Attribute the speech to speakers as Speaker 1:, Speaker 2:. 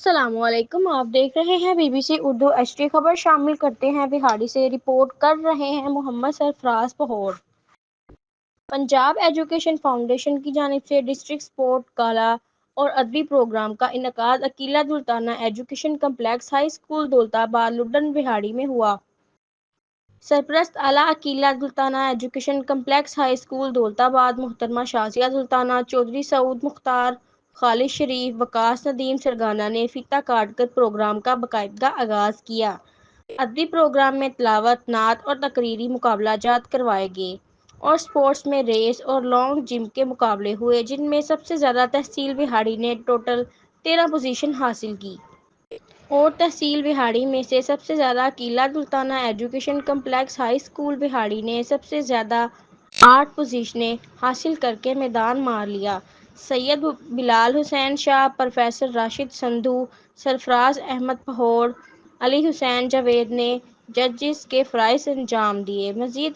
Speaker 1: السلام علیکم، آپ دیکھ رہے ہیں BBC اردو HD خبر۔ شامل کرتے ہیں بہاڑی سے رپورٹ کر رہے ہیں محمد سرفراز پہوڑ۔ پنجاب ایجوکیشن فاؤنڈیشن کی جانب سے ڈسٹرکٹ اسپورٹ گالا اور ادبی پروگرام کا انعقاد Aqeela Daultana education complex high school Daulatabad Luddan Bahari میں ہوا۔ سرپرست اعلیٰ Aqeela Daultana education complex high school Daulatabad محترمہ شازیہ دلتانہ، چودھری سعود مختار، خالد شریف، وقاص ندیم سرگانہ نے فیتہ کاٹ کر پروگرام کا باقاعدہ آغاز کیا۔ ادبی پروگرام میں تلاوت، نعت اور تقریری مقابلہ جات کروائے گئے اور اسپورٹس میں ریس اور لانگ جمپ کے مقابلے ہوئے، جن میں سب سے زیادہ تحصیل بہاڑی نے ٹوٹل 13 پوزیشن حاصل کی۔ اور تحصیل بہاڑی میں سے سب سے زیادہ Aqeela Daultana education complex high school Bahari نے سب سے زیادہ 8 پوزیشنیں حاصل کر کے میدان مار لیا۔ سید بلال حسین شاہ، پروفیسر راشد سندھو، سرفراز احمد پہوڑ، علی حسین جاوید نے ججز کے فرائض انجام دیے۔ مزید